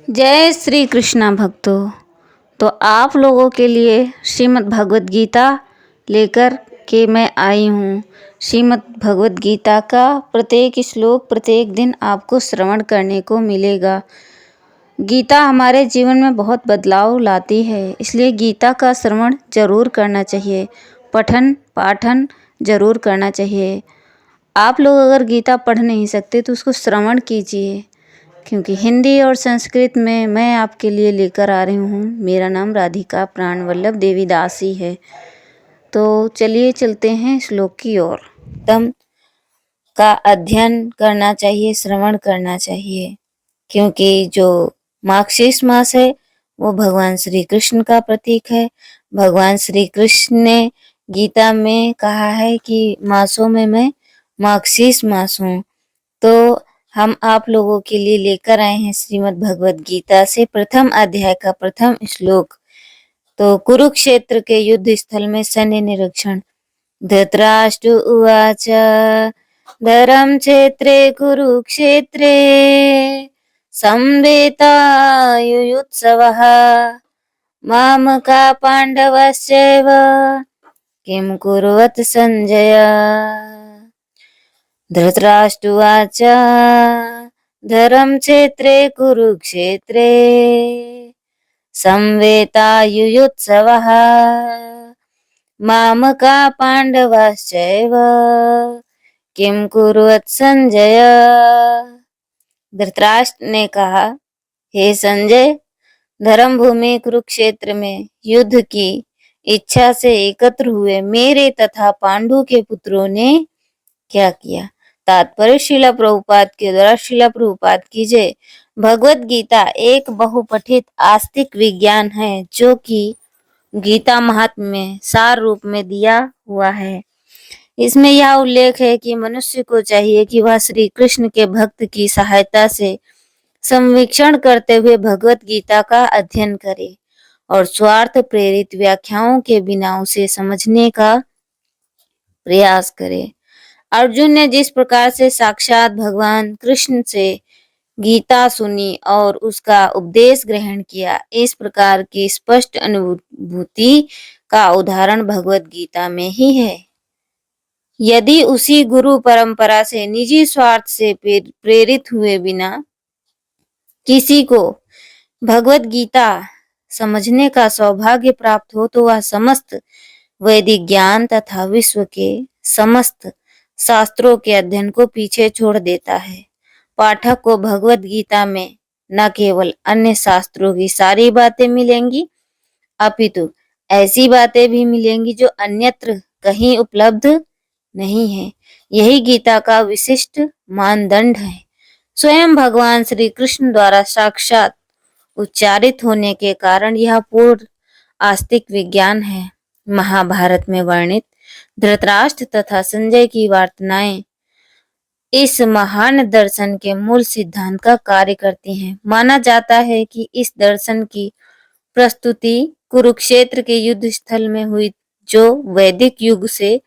जय श्री कृष्णा भक्तों। तो आप लोगों के लिए श्रीमद् भगवत गीता लेकर के मैं आई हूँ। श्रीमद् भगवत गीता का प्रत्येक श्लोक प्रत्येक दिन आपको श्रवण करने को मिलेगा। गीता हमारे जीवन में बहुत बदलाव लाती है, इसलिए गीता का श्रवण जरूर करना चाहिए, पठन पाठन जरूर करना चाहिए। आप लोग अगर गीता पढ़ नहीं सकते तो उसको श्रवण कीजिए, क्योंकि हिंदी और संस्कृत में मैं आपके लिए लेकर आ रही हूँ। मेरा नाम राधिका प्राणवल्लभ देवीदासी है। तो चलिए चलते हैं श्लोक की ओर। तम का अध्ययन करना चाहिए, श्रवण करना चाहिए, क्योंकि जो मार्गशीर्ष मास है वो भगवान श्री कृष्ण का प्रतीक है। भगवान श्री कृष्ण ने गीता में कहा है कि मासों में मैं मार्गशीर्ष मास हूँ। तो हम आप लोगों के लिए लेकर आए हैं श्रीमद् भगवत गीता से प्रथम अध्याय का प्रथम श्लोक। तो कुरुक्षेत्र के युद्ध स्थल में सैन्य निरीक्षण। धृतराष्ट्र उवाच धरम क्षेत्रे कुरुक्षेत्रे संवेतायुयुत्सवः मामका पांडवश्चैव किं कुर्वत संजय। धृतराष्ट्रुवाच धरम क्षेत्रे कुरुक्षेत्रे संवेतायुयुत्सवः मामका पांडवश्चैव किं कुर्वत संजय। धृतराष्ट्र ने कहा, हे संजय, धर्म भूमि कुरुक्षेत्र में युद्ध की इच्छा से एकत्र हुए मेरे तथा पांडु के पुत्रों ने क्या किया। तात्पर्य श्रीला प्रभुपाद के द्वारा। श्रीला प्रभुपाद की जय। भगवत गीता एक बहुपठित आस्तिक विज्ञान है जो कि गीता महात्म्य में सार रूप में दिया हुआ है। इसमें यह उल्लेख है कि मनुष्य को चाहिए कि वह श्री कृष्ण के भक्त की सहायता से संवीक्षण करते हुए भगवत गीता का अध्ययन करे और स्वार्थ प्रेरित व्याख्याओं के बिना उसे समझने का प्रयास करे। अर्जुन ने जिस प्रकार से साक्षात भगवान कृष्ण से गीता सुनी और उसका उपदेश ग्रहण किया, इस प्रकार की स्पष्ट अनुभूति का उदाहरण भगवत गीता में ही है। यदि उसी गुरु परंपरा से निजी स्वार्थ से प्रेरित हुए बिना किसी को भगवत गीता समझने का सौभाग्य प्राप्त हो तो वह समस्त वैदिक ज्ञान तथा विश्व के समस्त शास्त्रों के अध्ययन को पीछे छोड़ देता है। पाठक को भगवत गीता में न केवल अन्य शास्त्रों की सारी बातें मिलेंगी, अपितु ऐसी बातें भी मिलेंगी जो अन्यत्र कहीं उपलब्ध नहीं है। यही गीता का विशिष्ट मानदंड है। स्वयं भगवान श्री कृष्ण द्वारा साक्षात उच्चारित होने के कारण यह पूर्ण आस्तिक विज्ञान है। महाभारत में वर्णित धृतराष्ट्र तथा संजय की वार्ताएं इस महान दर्शन के मूल सिद्धांत का कार्य करती हैं। माना जाता है कि इस दर्शन की प्रस्तुति कुरुक्षेत्र के युद्ध स्थल में हुई, जो वैदिक युग से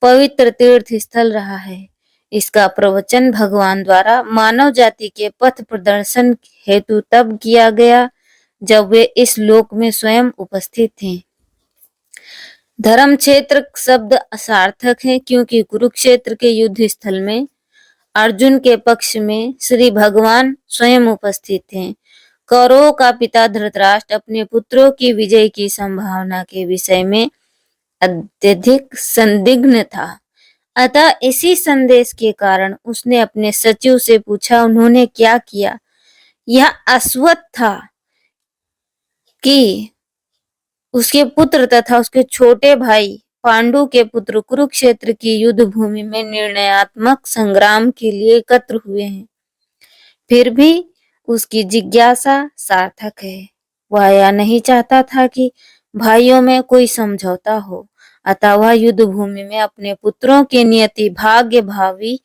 पवित्र तीर्थ स्थल रहा है। इसका प्रवचन भगवान द्वारा मानव जाति के पथ प्रदर्शन हेतु तब किया गया जब वे इस लोक में स्वयं उपस्थित थे। धर्म क्षेत्र शब्द सार्थक है, क्योंकि कुरुक्षेत्र के युद्ध स्थल में अर्जुन के पक्ष में श्री भगवान स्वयं उपस्थित थे। कौरवों का पिता धृतराष्ट्र अपने पुत्रों की विजय की संभावना के विषय में अत्यधिक संदिग्ध था। अतः इसी संदेश के कारण उसने अपने सचिव से पूछा, उन्होंने क्या किया। यह अश्वत्थ था कि उसके पुत्र तथा उसके छोटे भाई पांडु के पुत्र कुरुक्षेत्र की युद्ध भूमि में निर्णयात्मक संग्राम के लिए एकत्र हुए हैं। फिर भी उसकी जिज्ञासा सार्थक है। वह यह नहीं चाहता था कि भाइयों में कोई समझौता हो, अतः वह युद्ध भूमि में अपने पुत्रों के नियति भाग्य भावी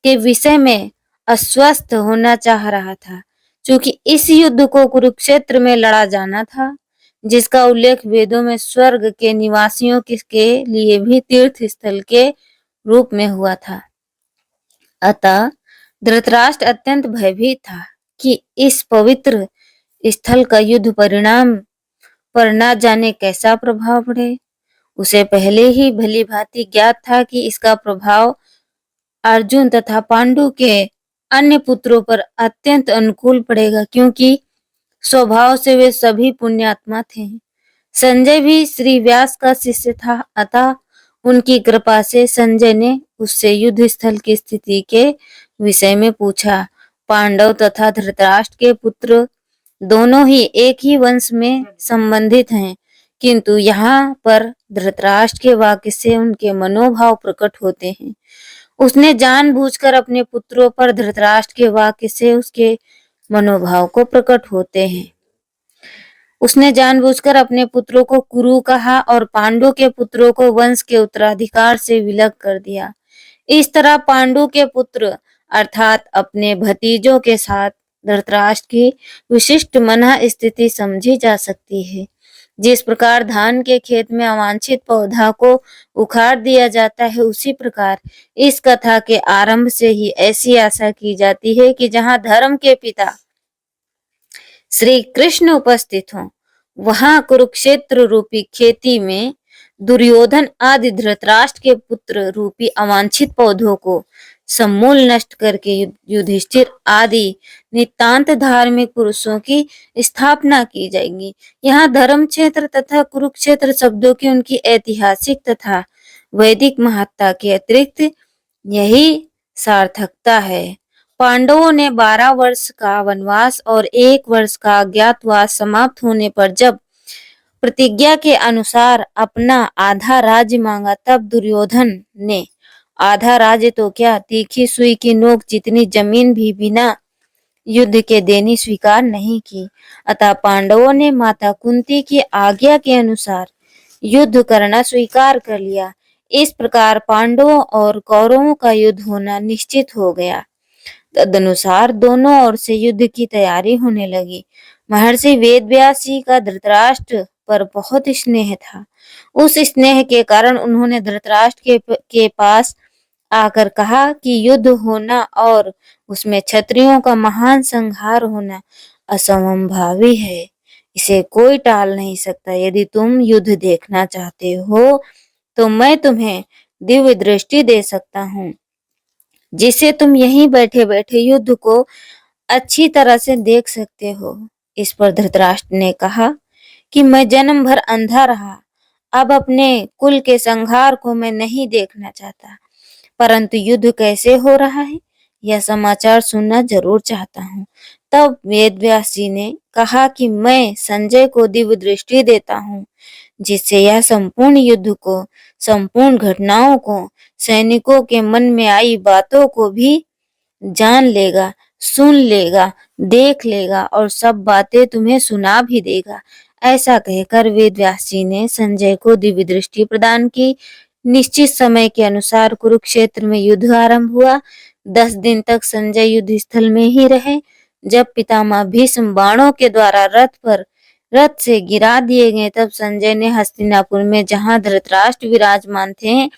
के विषय में आश्वस्त होना चाह रहा था। क्योंकि इस युद्ध को कुरुक्षेत्र में लड़ा जाना था, जिसका उल्लेख वेदों में स्वर्ग के निवासियों के लिए भी तीर्थ स्थल के रूप में हुआ था। अतः धृतराष्ट्र अत्यंत भयभीत था कि इस पवित्र स्थल का युद्ध परिणाम पर न जाने कैसा प्रभाव पड़े। उसे पहले ही भली भांति ज्ञात था कि इसका प्रभाव अर्जुन तथा पांडु के अन्य पुत्रों पर अत्यंत अनुकूल पड़ेगा, क्योंकि स्वभाव से वे सभी पुण्यात्मा थे। संजय भी श्री व्यास का शिष्य था, अतः उनकी कृपा से संजय ने उससे युद्ध स्थल की स्थिति के विषय में पूछा। पांडव तथा धृतराष्ट्र के पुत्र दोनों ही एक ही वंश में संबंधित हैं, किंतु यहाँ पर धृतराष्ट्र के वाक्य से उनके मनोभाव प्रकट होते हैं। उसने जानबूझकर अपने पुत्रों पर धृतराष्ट्र के वाक्य से उसके मनोभाव को प्रकट होते हैं। उसने जानबूझकर अपने पुत्रों को कुरु कहा और पांडु के पुत्रों को वंश के उत्तराधिकार से विलग कर दिया। इस तरह पांडु के पुत्र अर्थात अपने भतीजों के साथ धृतराष्ट्र की विशिष्ट मनः स्थिति समझी जा सकती है। जिस प्रकार धान के खेत में अवांछित पौधा को उखाड़ दिया जाता है, उसी प्रकार इस कथा के आरंभ से ही ऐसी आशा की जाती है कि जहाँ धर्म के पिता श्री कृष्ण उपस्थित हों, वहां कुरुक्षेत्र रूपी खेती में दुर्योधन आदि धृतराष्ट्र के पुत्र रूपी अवांछित पौधों को समूल नष्ट करके युधिष्ठिर आदि नितांत धार्मिक पुरुषों की स्थापना की जाएगी। यहाँ धर्म क्षेत्र तथा कुरुक्षेत्र शब्दों की उनकी ऐतिहासिक तथा वैदिक महत्ता के अतिरिक्त यही सार्थकता है। पांडवों ने 12 वर्ष का वनवास और 1 वर्ष का अज्ञातवास समाप्त होने पर जब प्रतिज्ञा के अनुसार अपना आधा राज्य मांगा, तब दुर्योधन ने आधा राज्य तो क्या, तीखी सुई की नोक जितनी जमीन भी बिना युद्ध के देनी स्वीकार नहीं की। अतः पांडवों ने माता कुंती की आज्ञा के अनुसार युद्ध करना स्वीकार कर लिया। इस प्रकार पांडवों और कौरवों का युद्ध होना निश्चित हो गया। तदनुसार दोनों ओर से युद्ध की तैयारी होने लगी। महर्षि वेदव्यास जी का धृतराष्ट्र पर बहुत स्नेह था। उस स्नेह के कारण उन्होंने धृतराष्ट्र के पास आकर कहा कि युद्ध होना और उसमें क्षत्रियों का महान संहार होना असंभावी है। इसे कोई टाल नहीं सकता। यदि तुम युद्ध देखना चाहते हो तो मैं तुम्हें दिव्य दृष्टि दे सकता हूँ, जिससे तुम यहीं बैठे बैठे युद्ध को अच्छी तरह से देख सकते हो। इस पर धृतराष्ट्र ने कहा कि मैं जन्म भर अंधा रहा, अब अपने कुल के संहार को मैं नहीं देखना चाहता, परंतु युद्ध कैसे हो रहा है यह समाचार सुनना जरूर चाहता हूँ। तब वेदव्यास जी ने कहा कि मैं संजय को दिव्य दृष्टि देता हूँ, जिससे यह संपूर्ण युद्ध को, संपूर्ण घटनाओं को, सैनिकों के मन में आई बातों को भी जान लेगा, सुन लेगा, देख लेगा और सब बातें तुम्हें सुना भी देगा। ऐसा कहकर वेदव्यास जी ने संजय को दिव्य दृष्टि प्रदान की। निश्चित समय के अनुसार कुरुक्षेत्र में युद्ध आरंभ हुआ। 10 दिन तक संजय युद्ध स्थल में ही रहे। जब पितामह भीष्म बाणों के द्वारा रथ से गिरा दिए गए, तब संजय ने हस्तिनापुर में, जहां धृतराष्ट्र विराजमान थे,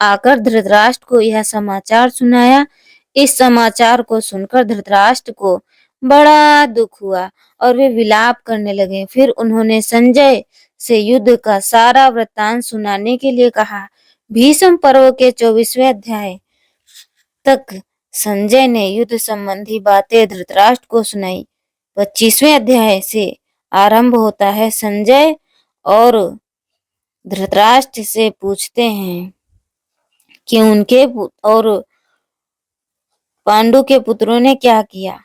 आकर धृतराष्ट्र को यह समाचार सुनाया। इस समाचार को सुनकर धृतराष्ट्र को बड़ा दुख हुआ और वे विलाप करने लगे। फिर उन्होंने संजय से युद्ध का सारा वृत्तांत सुनाने के लिए कहा। भीष्म पर्व के 24वें अध्याय तक संजय ने युद्ध संबंधी बातें धृतराष्ट्र को सुनाई। 25वें अध्याय से आरंभ होता है। संजय और धृतराष्ट्र से पूछते हैं कि उनके और पांडु के पुत्रों ने क्या किया।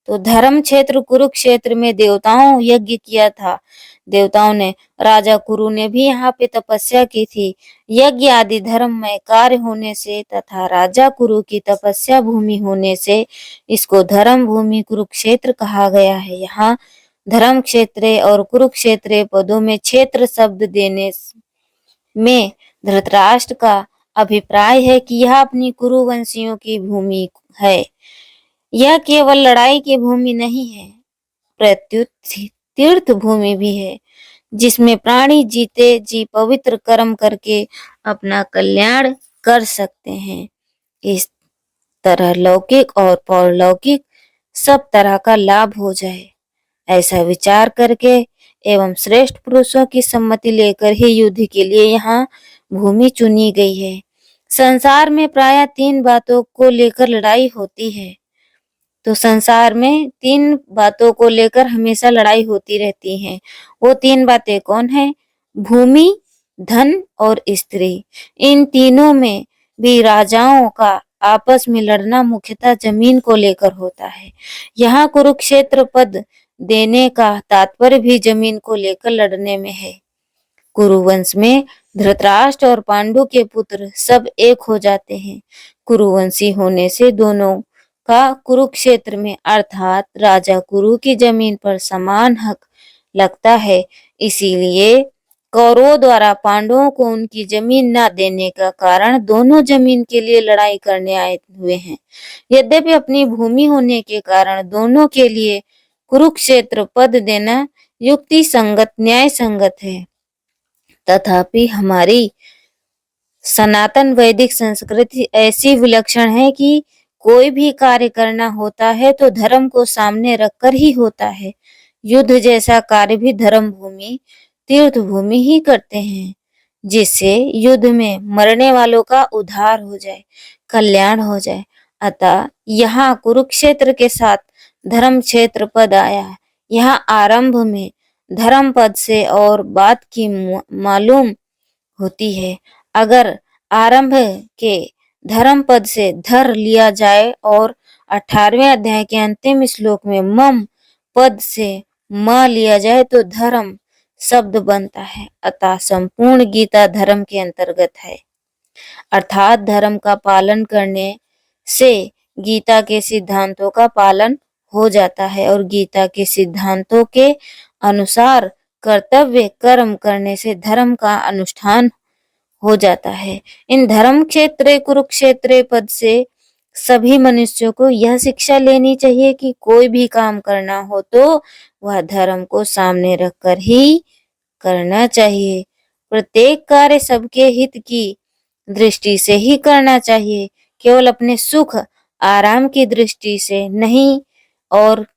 तो धर्म क्षेत्र कुरुक्षेत्र में देवताओं यज्ञ किया था। देवताओं ने, राजा कुरु ने भी यहाँ पे तपस्या की थी। यज्ञ आदि धर्ममय कार्य होने से तथा राजा कुरु की तपस्या भूमि होने से इसको धर्म भूमि कुरुक्षेत्र कहा गया है। यहाँ धर्म क्षेत्र और कुरुक्षेत्र पदों में क्षेत्र शब्द देने में धृतराष्ट्र का अभिप्राय है कि यह अपनी कुरुवंशियों की भूमि है। यह केवल लड़ाई की भूमि नहीं है, प्रत्युत तीर्थ भूमि भी है, जिसमें प्राणी जीते जी पवित्र कर्म करके अपना कल्याण कर सकते हैं। इस तरह लौकिक और पौरलौकिक सब तरह का लाभ हो जाए। ऐसा विचार करके एवं श्रेष्ठ पुरुषों की सम्मति लेकर ही युद्ध के लिए यहाँ भूमि चुनी गई है। संसार में प्रायः 3 बातों को लेकर लड़ाई होती है। तो संसार में 3 बातों को लेकर हमेशा लड़ाई होती रहती है। वो 3 बातें कौन है? भूमि, धन और स्त्री। इन तीनों में भी राजाओं का आपस में लड़ना मुख्यतः जमीन को लेकर होता है। यहाँ कुरुक्षेत्र पद देने का तात्पर्य भी जमीन को लेकर लड़ने में है। कुरुवंश में धृतराष्ट्र और पांडु के पुत्र सब एक हो जाते हैं। कुरुवंशी होने से दोनों का कुरुक्षेत्र में अर्थात राजा कुरु की जमीन पर समान हक लगता है। इसीलिए कौरवों द्वारा पांडवों को उनकी जमीन न देने का कारण दोनों जमीन के लिए लड़ाई करने आए हुए हैं। यद्यपि अपनी भूमि होने के कारण दोनों के लिए कुरुक्षेत्र पद देना युक्ति संगत न्याय संगत है। तथापि हमारी सनातन वैदिक संस्कृति ऐसी विलक्षण है कि कोई भी कार्य करना होता है तो धर्म को सामने रखकर ही होता है। युद्ध जैसा कार्य भी धर्म भूमि, तीर्थ भूमि ही करते हैं, जिससे युद्ध में मरने वालों का उद्धार हो जाए, कल्याण हो जाए। अतः यहाँ कुरुक्षेत्र के साथ धर्म क्षेत्र पद आया है। यहाँ आरंभ में धर्म पद से और बात की मालूम होती है। अगर आरंभ के धर्म पद से धर लिया जाए और 18वें अध्याय के अंतिम श्लोक में मम पद से म लिया जाए तो धर्म शब्द बनता है। अतः संपूर्ण गीता धर्म के अंतर्गत है। अर्थात धर्म का पालन करने से गीता के सिद्धांतों का पालन हो जाता है और गीता के सिद्धांतों के अनुसार कर्तव्य कर्म करने से धर्म का अनुष्ठान हो जाता है। इन धर्म क्षेत्र कुरुक्षेत्र पद से सभी मनुष्यों को यह शिक्षा लेनी चाहिए कि कोई भी काम करना हो तो वह धर्म को सामने रखकर ही करना चाहिए। प्रत्येक कार्य सबके हित की दृष्टि से ही करना चाहिए, केवल अपने सुख आराम की दृष्टि से नहीं। और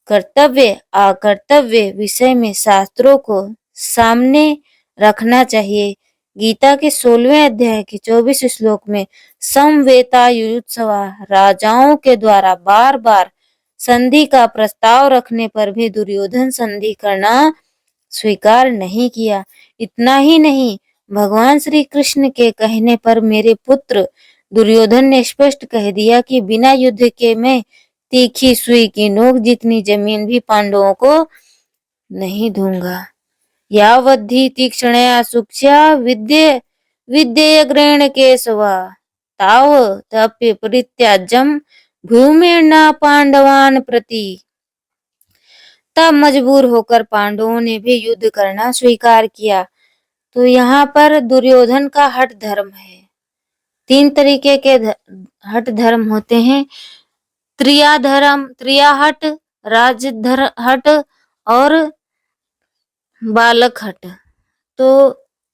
कर्तव्य अकर्तव्य विषय में शास्त्रों को सामने रखना चाहिए। गीता के 16वें अध्याय के 24 श्लोक में समवेतायुत्सवा राजाओं के द्वारा बार बार संधि का प्रस्ताव रखने पर भी दुर्योधन संधि करना स्वीकार नहीं किया। इतना ही नहीं, भगवान श्री कृष्ण के कहने पर मेरे पुत्र दुर्योधन ने स्पष्ट कह दिया कि बिना युद्ध के मैं तीखी सुई की नोक जितनी जमीन भी पांडवों को नहीं दूंगा। यावद्धि तीक्ष्णया सूक्ष्या विद्येयग्रेण केशवा ताव तप्य परित्याज्यम भूमिर्न पांडवान प्रति। तब मजबूर होकर पांडवों ने भी युद्ध करना स्वीकार किया। तो यहाँ पर दुर्योधन का हठ धर्म है। 3 तरीके के हठ धर्म होते हैं। त्रिया हट, राजधर हट और बालक हट। तो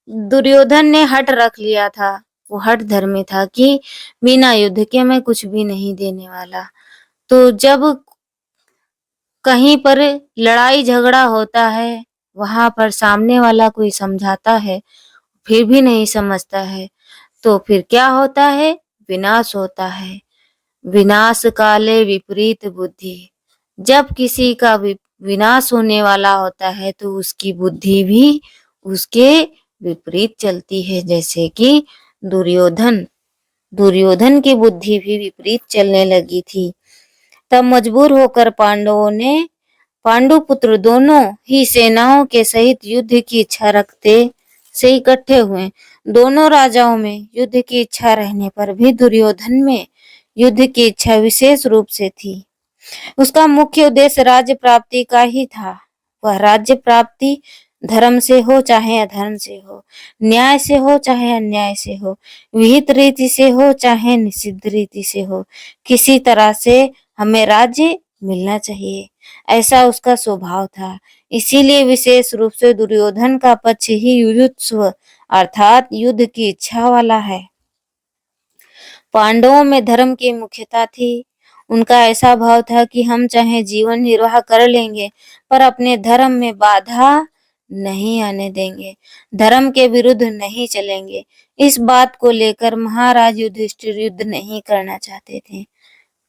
दुर्योधन ने हट रख लिया था, वो हट धर्मी था कि बिना युद्ध के मैं कुछ भी नहीं देने वाला। तो जब कहीं पर लड़ाई झगड़ा होता है, वहां पर सामने वाला कोई समझाता है, फिर भी नहीं समझता है, तो फिर क्या होता है? विनाश होता है। विनाश काले विपरीत बुद्धि। जब किसी का विनाश होने वाला होता है तो उसकी बुद्धि भी उसके विपरीत चलती है। जैसे कि दुर्योधन की बुद्धि भी विपरीत चलने लगी थी। तब मजबूर होकर पांडवों ने पांडु पुत्र दोनों ही सेनाओं के सहित युद्ध की इच्छा रखते से इकट्ठे हुए। दोनों राजाओं में युद्ध की इच्छा रहने पर भी दुर्योधन में युद्ध की इच्छा विशेष रूप से थी। उसका मुख्य उद्देश्य राज्य प्राप्ति का ही था। वह राज्य प्राप्ति धर्म से हो चाहे अधर्म से हो, न्याय से हो चाहे अन्याय से हो, विहित रीति से हो चाहे निषिद्ध रीति से हो, किसी तरह से हमें राज्य मिलना चाहिए, ऐसा उसका स्वभाव था। इसीलिए विशेष रूप से दुर्योधन का पक्ष ही युयुत्सव अर्थात युद्ध की इच्छा वाला है। पांडवों में धर्म की मुख्यता थी। उनका ऐसा भाव था कि हम चाहे जीवन निर्वाह कर लेंगे पर अपने धर्म में बाधा नहीं आने देंगे, धर्म के विरुद्ध नहीं चलेंगे। इस बात को लेकर महाराज युधिष्ठिर युद्ध नहीं करना चाहते थे,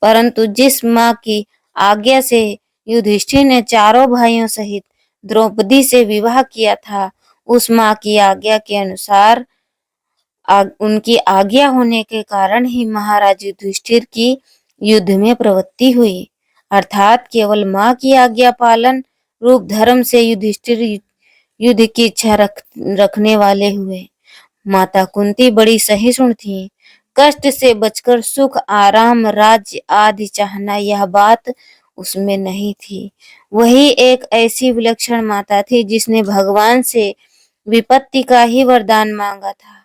परंतु जिस माँ की आज्ञा से युधिष्ठिर ने चारों भाइयों सहित द्रौपदी से विवाह किया था, उस माँ की आज्ञा के अनुसार उनकी आज्ञा होने के कारण ही महाराज युधिष्ठिर की युद्ध में प्रवृत्ति हुई, अर्थात केवल माँ की आज्ञा पालन रूप धर्म से युधिष्ठिर युद्ध की इच्छा रखने वाले हुए। माता कुंती बड़ी सहिष्णु थी, कष्ट से बचकर सुख आराम राज्य आदि चाहना यह बात उसमें नहीं थी। वही एक ऐसी विलक्षण माता थी जिसने भगवान से विपत्ति का ही वरदान मांगा था।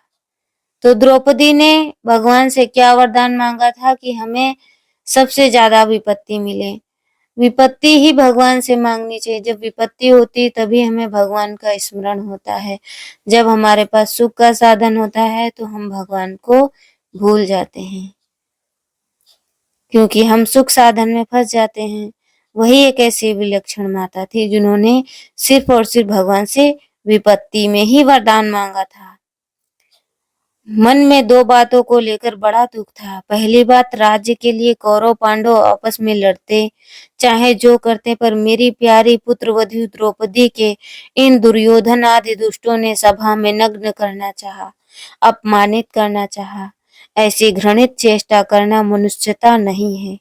तो द्रौपदी ने भगवान से क्या वरदान मांगा था कि हमें सबसे ज्यादा विपत्ति मिले। विपत्ति ही भगवान से मांगनी चाहिए। जब विपत्ति होती तभी हमें भगवान का स्मरण होता है। जब हमारे पास सुख का साधन होता है तो हम भगवान को भूल जाते हैं, क्योंकि हम सुख साधन में फंस जाते हैं। वही एक ऐसी विलक्षण माता थी जिन्होंने सिर्फ और सिर्फ भगवान से विपत्ति में ही वरदान मांगा था। मन में दो बातों को लेकर बड़ा दुख था। पहली बात, राज्य के लिए कौरव पांडव आपस में लड़ते चाहे जो करते, पर मेरी प्यारी पुत्रवधू द्रौपदी के इन दुर्योधन आदि दुष्टों ने सभा में नग्न करना चाहा, अपमानित करना चाहा। ऐसी घृणित चेष्टा करना मनुष्यता नहीं है।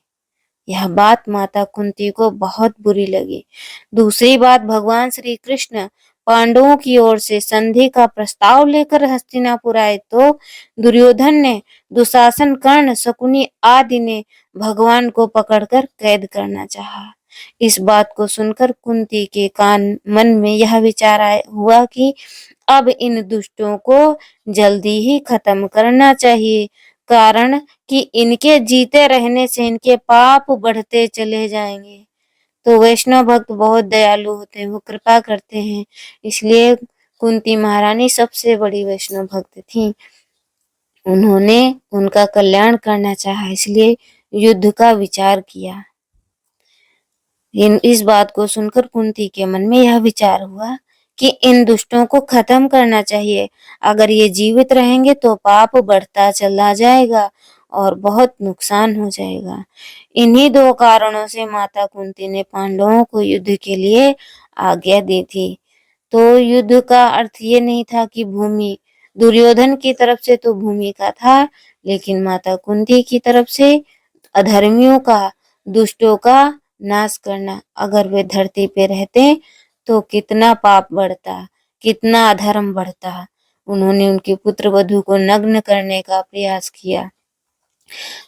यह बात माता कुंती को बहुत बुरी लगी। दूसरी बात, भगवान श्री कृष्ण पांडवों की ओर से संधि का प्रस्ताव लेकर हस्तिनापुर आए तो दुर्योधन ने, दुशासन, कर्ण, शकुनी आदि ने भगवान को पकड़कर कैद करना चाहा। इस बात को सुनकर कुंती के मन में यह विचार हुआ कि अब इन दुष्टों को जल्दी ही खत्म करना चाहिए, कारण कि इनके जीते रहने से इनके पाप बढ़ते चले जाएंगे। तो वैष्णव भक्त बहुत दयालु होते हैं, वो कृपा करते हैं, इसलिए कुंती महारानी सबसे बड़ी वैष्णव भक्त थी। उन्होंने उनका कल्याण करना चाहा, इसलिए युद्ध का विचार किया। इस बात को सुनकर कुंती के मन में यह विचार हुआ कि इन दुष्टों को खत्म करना चाहिए। अगर ये जीवित रहेंगे तो पाप बढ़ता चला जाएगा और बहुत नुकसान हो जाएगा। इन्हीं दो कारणों से माता कुंती ने पांडवों को युद्ध के लिए आज्ञा दी थी। तो युद्ध का अर्थ ये नहीं था कि भूमि, दुर्योधन की तरफ से तो भूमि का था, लेकिन माता कुंती की तरफ से अधर्मियों का, दुष्टों का नाश करना। अगर वे धरती पे रहते तो कितना पाप बढ़ता, कितना अधर्म बढ़ता। उन्होंने उनके पुत्र वधू को नग्न करने का प्रयास किया।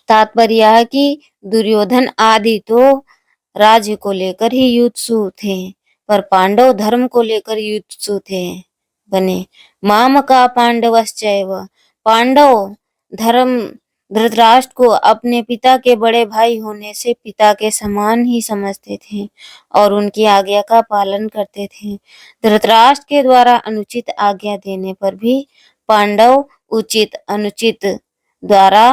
तात्पर्य है कि दुर्योधन आदि तो राज्य को लेकर ही युत्सु थे, पर पांडव धर्म को लेकर युत्सु थे बने। माम का पांडवश्चैव, पांडव धर्म धृतराष्ट्र को अपने पिता के बड़े भाई होने से पिता के समान ही समझते थे और उनकी आज्ञा का पालन करते थे। धृतराष्ट्र के द्वारा अनुचित आज्ञा देने पर भी पांडव उचित अनुचित द्वारा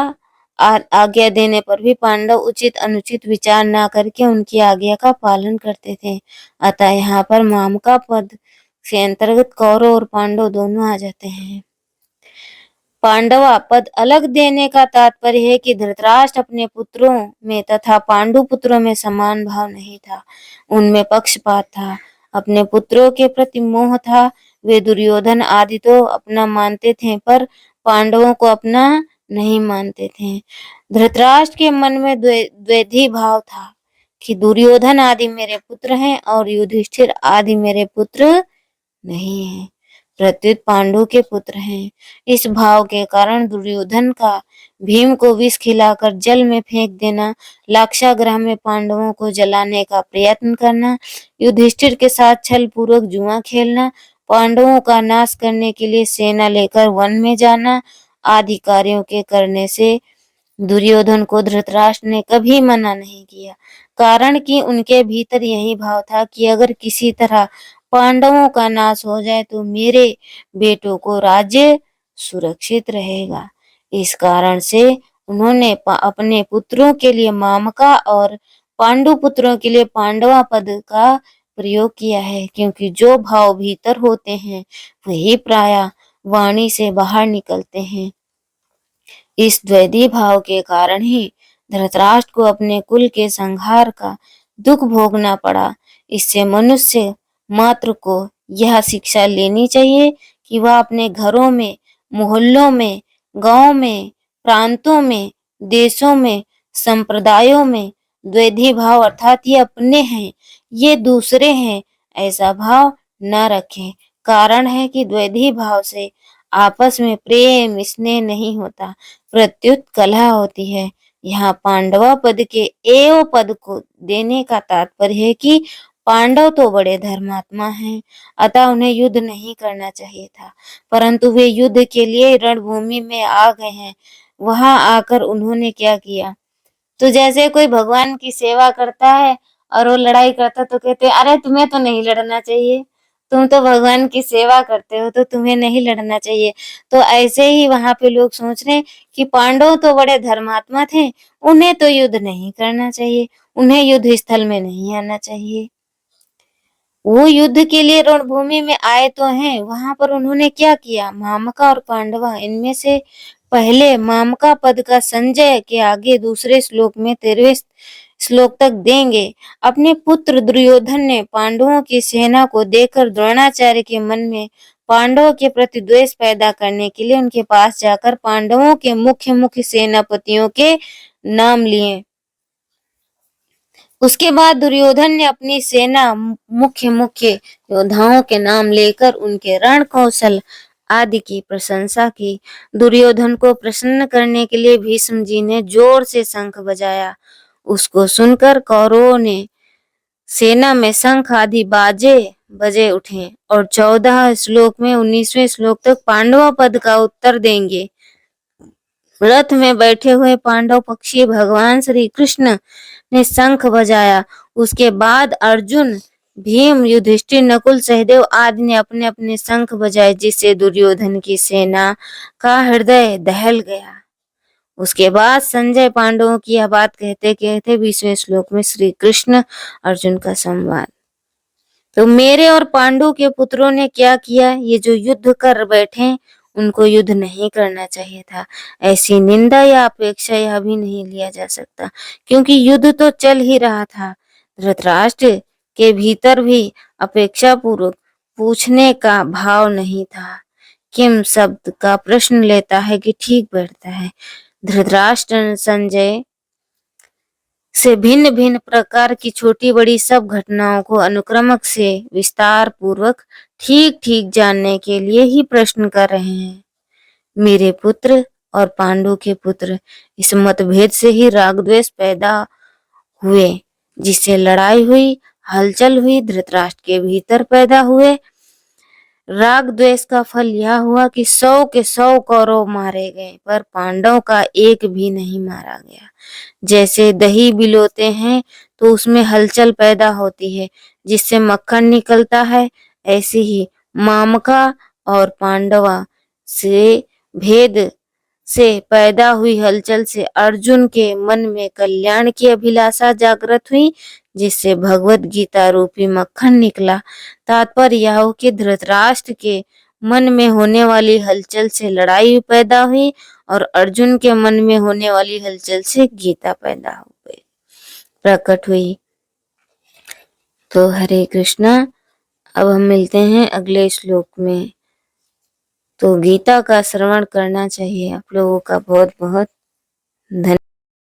आज्ञा देने पर भी पांडव उचित अनुचित विचार न करके उनकी आज्ञा का पालन करते थे। अतः यहाँ पर माम का पद के अंतर्गत कौरव और पांडव दोनों आ जाते हैं। पांडवा पद अलग देने का तात्पर्य है कि धृतराष्ट्र अपने पुत्रों में तथा पांडु पुत्रों में समान भाव नहीं था, उनमें पक्षपात था, अपने पुत्रों के प्रति मोह था। वे दुर्योधन आदि तो अपना मानते थे पर पांडवों को अपना नहीं मानते थे। धृतराष्ट्र के मन में द्वैधी भाव था कि दुर्योधन आदि मेरे पुत्र हैं और युधिष्ठिर आदि मेरे पुत्र नहीं हैं, प्रत्युत पांडु के पुत्र हैं। इस भाव के कारण दुर्योधन का भीम को विष खिलाकर जल में फेंक देना, लाक्षागृह में पांडवों को जलाने का प्रयत्न करना, युधिष्ठिर के साथ छल पूर्वक जुआ खेलना, पांडवों का नाश करने के लिए सेना लेकर वन में जाना आदि कार्यों के करने से दुर्योधन को धृतराष्ट्र ने कभी मना नहीं किया, कारण कि उनके भीतर यही भाव था कि अगर किसी तरह पांडवों का नाश हो जाए तो मेरे बेटों को राज्य सुरक्षित रहेगा। इस कारण से उन्होंने अपने पुत्रों के लिए मामका और पांडु पुत्रों के लिए पांडवा पद का प्रयोग किया है, क्योंकि जो भाव भीतर होते हैं वही प्रायः वाणी से बाहर निकलते हैं। इस द्वैधी भाव के कारण ही धृतराष्ट्र को अपने कुल के संहार का दुख भोगना पड़ा। इससे मनुष्य मात्र को यह शिक्षा लेनी चाहिए कि वह अपने घरों में, मोहल्लों में, गांव में, प्रांतों में, देशों में, संप्रदायों में द्वैधी भाव अर्थात ये अपने हैं, ये दूसरे हैं, ऐसा भाव न रखें। कारण है कि द्वैधी भाव से आपस में प्रेम स्नेह नहीं होता, प्रत्युत कलह होती है। यहाँ पांडवा पद के एव पद को देने का तात्पर्य है कि पांडव तो बड़े धर्मात्मा हैं, अतः उन्हें युद्ध नहीं करना चाहिए था, परंतु वे युद्ध के लिए रणभूमि में आ गए हैं। वहां आकर उन्होंने क्या किया? तो जैसे कोई भगवान की सेवा करता है और वो लड़ाई करता तो कहते हैं अरे तुम्हें तो नहीं लड़ना चाहिए, तुम तो भगवान की सेवा करते हो तो तुम्हें नहीं लड़ना चाहिए। तो ऐसे ही वहां पे लोग सोच रहे हैं कि पांडव तो बड़े धर्मात्मा थे, उन्हें तो युद्ध नहीं करना चाहिए, उन्हें युद्ध स्थल में नहीं आना चाहिए। वो युद्ध के लिए रणभूमि में आए तो हैं, वहां पर उन्होंने क्या किया? मामका और पांडवा, इनमें से पहले मामका पद का संजय के आगे दूसरे श्लोक में 13वें श्लोक तक देंगे। अपने पुत्र दुर्योधन ने पांडवों की सेना को देखकर द्रोणाचार्य के मन में पांडवों के प्रति द्वेष पैदा करने के लिए उनके पास जाकर पांडवों के मुख्य मुख्य सेनापतियों के नाम लिए। उसके बाद दुर्योधन ने अपनी सेना मुख्य मुख्य योद्धाओं के नाम लेकर उनके रण कौशल आदि की प्रशंसा की। दुर्योधन को प्रसन्न करने के लिए भीष्म जी ने जोर से शंख बजाया। उसको सुनकर कौरवों ने सेना में शंख आदि बाजे बजे उठे और 14 श्लोक में 19वें श्लोक तक पांडव पद का उत्तर देंगे। रथ में बैठे हुए पांडव पक्षी भगवान श्री कृष्ण ने शंख बजाया। उसके बाद अर्जुन, भीम, युधिष्ठिर, नकुल, सहदेव आदि ने अपने अपने शंख बजाए, जिससे दुर्योधन की सेना का हृदय दहल गया। उसके बाद संजय पांडवों की यह बात कहते कहते 20वें श्लोक में श्री कृष्ण अर्जुन का संवाद। तो मेरे और पांडु के पुत्रों ने क्या किया? ये जो युद्ध कर बैठे उनको युद्ध नहीं करना चाहिए था। ऐसी निंदा या अपेक्षा यह भी नहीं लिया जा सकता, क्योंकि युद्ध तो चल ही रहा था। धृतराष्ट्र के भीतर भी अपेक्षा पूर्वक पूछने का भाव नहीं था। किम शब्द का प्रश्न लेता है कि ठीक बैठता है। धृतराष्ट्र संजय से भिन्न भिन्न प्रकार की छोटी बड़ी सब घटनाओं को अनुक्रमक से विस्तार पूर्वक ठीक ठीक जानने के लिए ही प्रश्न कर रहे हैं। मेरे पुत्र और पांडु के पुत्र, इस मतभेद से ही राग द्वेष पैदा हुए, जिससे लड़ाई हुई, हलचल हुई, धृतराष्ट्र के भीतर पैदा हुए। राग द्वेष का फल यह हुआ कि 100 के 100 कौरव मारे गए, पर पांडव का एक भी नहीं मारा गया। जैसे दही बिलोते हैं तो उसमें हलचल पैदा होती है, जिससे मक्खन निकलता है, ऐसे ही मामका और पांडवा से भेद से पैदा हुई हलचल से अर्जुन के मन में कल्याण की अभिलाषा जागृत हुई, जिससे भगवत गीता रूपी मक्खन निकला। तात्पर्य यह हो कि धृतराष्ट्र के मन में होने वाली हलचल से लड़ाई पैदा हुई और अर्जुन के मन में होने वाली हलचल से गीता पैदा हो गई, प्रकट हुई। तो हरे कृष्णा। अब हम मिलते हैं अगले श्लोक में। तो गीता का श्रवण करना चाहिए आप लोगों का। बहुत बहुत धन्यवाद।